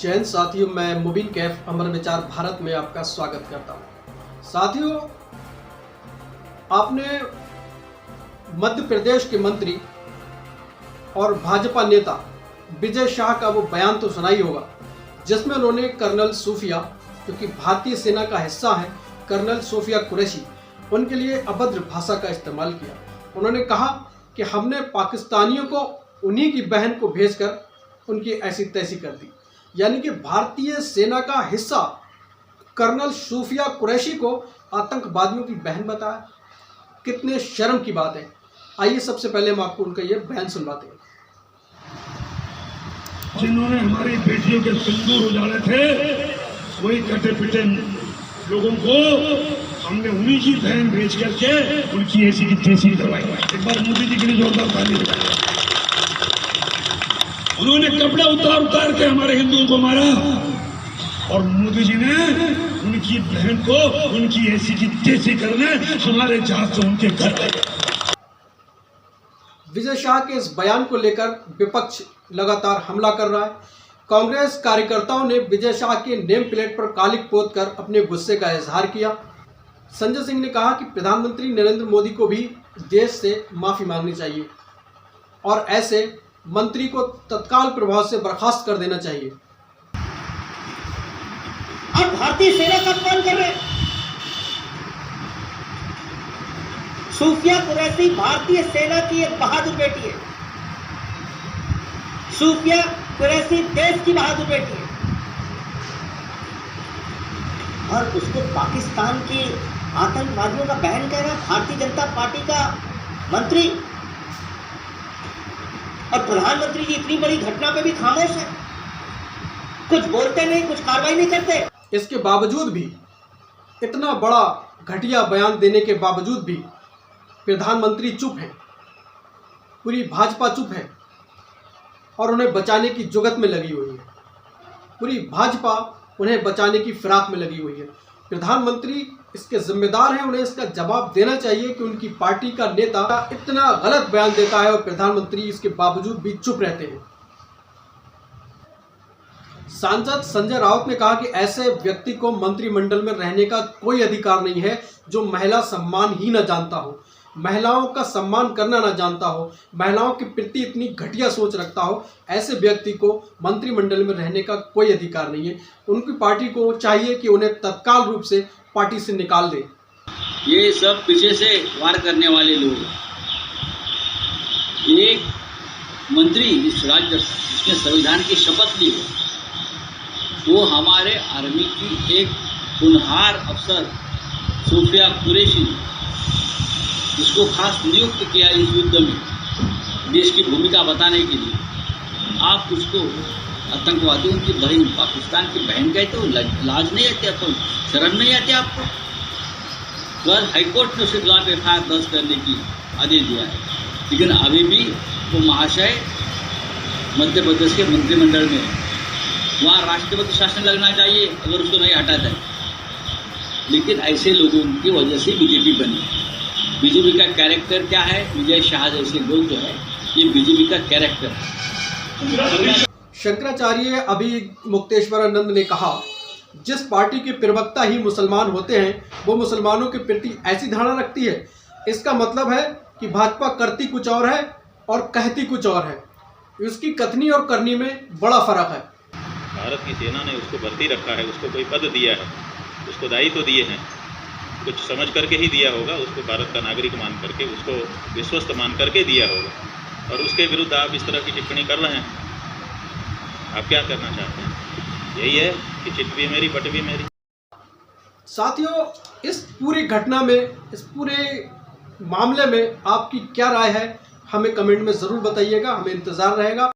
जैन साथियों, मैं मुबीन कैफ अमर विचार भारत में आपका स्वागत करता हूं। साथियों, आपने मध्य प्रदेश के मंत्री और भाजपा नेता विजय शाह का वो बयान तो सुना ही होगा, जिसमें उन्होंने कर्नल सूफिया, जो कि भारतीय सेना का हिस्सा है, कर्नल सूफिया कुरैशी, उनके लिए अभद्र भाषा का इस्तेमाल किया। उन्होंने कहा कि हमने पाकिस्तानियों को उन्हीं की बहन को भेजकर उनकी ऐसी तैसी कर दी। यानी कि भारतीय सेना का हिस्सा कर्नल सूफिया कुरैशी को आतंकवादियों की बहन बताया। कितने शर्म की बात है। आइए सबसे पहले हम आपको उनका ये बयान सुनवाते हैं। जिन्होंने हमारी बेटियों के सिंदूर उजाड़े थे, वही कटे पिटे लोगों को हमने उन्हीं की बहन भेज करके उनकी ऐसी की तैसी करवाई। एक बार मोदी जी के लिए जोरदार ताली बजाएं। उन्होंने कपड़े उतार के हमारे हिंदुओं को मारा और मोदी जी ने उनकी बहन को उनकी ऐसी की तैसी करने हमारे जहाज से उनके घर गए। विजय शाह के इस बयान को लेकर विपक्ष लगातार हमला कर रहा है। कांग्रेस कार्यकर्ताओं ने विजय शाह के नेम प्लेट पर कालिक पोत कर अपने गुस्से का इजहार किया। संजय सिंह ने कहा कि प्रधानमंत्री नरेंद्र मोदी को भी देश से माफी मांगनी चाहिए और ऐसे मंत्री को तत्काल प्रभाव से बर्खास्त कर देना चाहिए। अब भारतीय सेना का अपमान कर रहे हैं। सूफिया कुरैशी भारतीय सेना की एक बहादुर बेटी है। सूफिया कुरैशी देश की बहादुर बेटी है और उसको पाकिस्तान के आतंकवादियों का बहन कह रहा, भारतीय जनता पार्टी का मंत्री और प्रधानमंत्री जी इतनी बड़ी घटना पे भी खामोश है, कुछ बोलते नहीं, कुछ कार्रवाई नहीं करते। इसके बावजूद भी, इतना बड़ा घटिया बयान देने के बावजूद भी प्रधानमंत्री चुप हैं, पूरी भाजपा चुप है और उन्हें बचाने की जुगत में लगी हुई है। पूरी भाजपा उन्हें बचाने की फिराक में लगी हुई है। प्रधानमंत्री इसके जिम्मेदार हैं, उन्हें इसका जवाब देना चाहिए कि उनकी पार्टी का नेता इतना गलत बयान देता है और प्रधानमंत्री इसके बावजूद भी चुप रहते हैं। सांसद संजय राउत ने कहा कि ऐसे व्यक्ति को मंत्रिमंडल में रहने का कोई अधिकार नहीं है जो महिला सम्मान ही न जानता हो, महिलाओं का सम्मान करना न जानता हो, महिलाओं के प्रति इतनी घटिया सोच रखता हो। ऐसे व्यक्ति को मंत्रिमंडल में रहने का कोई अधिकार नहीं है। उनकी पार्टी को चाहिए कि उन्हें तत्काल रूप से पार्टी से निकाल दे। ये सब पीछे से वार करने वाले लोग। एक मंत्री इस राज्य जिसने संविधान की शपथ ली है, वो हमारे आर्मी की एक होनहार अफसर सूफिया कुरैशी, जिसको खास नियुक्त किया इस युद्ध में देश की भूमिका बताने के लिए, आप उसको आतंकवादियों की बहन, पाकिस्तान की बहन कहते हो? लाज नहीं आती आपको? शर्म नहीं आती आपको? कल हाईकोर्ट ने उसके खिलाफ एफआईआर दर्ज करने की आदेश दिया है, लेकिन अभी भी वो महाशय मध्य प्रदेश के मंत्रिमंडल में, वहाँ राष्ट्रपति शासन लगना चाहिए अगर उसको नहीं हटा जाए। लेकिन ऐसे लोगों की वजह से बीजेपी बनी। बीजेपी का कैरेक्टर क्या है? विजय शाह जैसे लोग जो है, ये बीजेपी का कैरेक्टर है। शंकराचार्य अभी मुक्तेश्वरानंद ने कहा, जिस पार्टी के प्रवक्ता ही मुसलमान होते हैं वो मुसलमानों के प्रति ऐसी धारणा रखती है, इसका मतलब है कि भाजपा करती कुछ और है और कहती कुछ और है। उसकी कथनी और करनी में बड़ा फर्क है। भारत की सेना ने उसको भर्ती रखा है, उसको कोई पद दिया है, उसको दायित्व दिए हैं, कुछ समझ करके ही दिया होगा, उसको भारत का नागरिक मान करके, उसको विश्वस्त मान करके दिया होगा, और उसके विरुद्ध आप इस तरह की टिप्पणी कर रहे हैं। आप क्या करना चाहते हैं? यही है कि चिट भी मेरी बट भी मेरी। साथियों, इस पूरी घटना में, इस पूरे मामले में आपकी क्या राय है, हमें कमेंट में ज़रूर बताइएगा। हमें इंतज़ार रहेगा।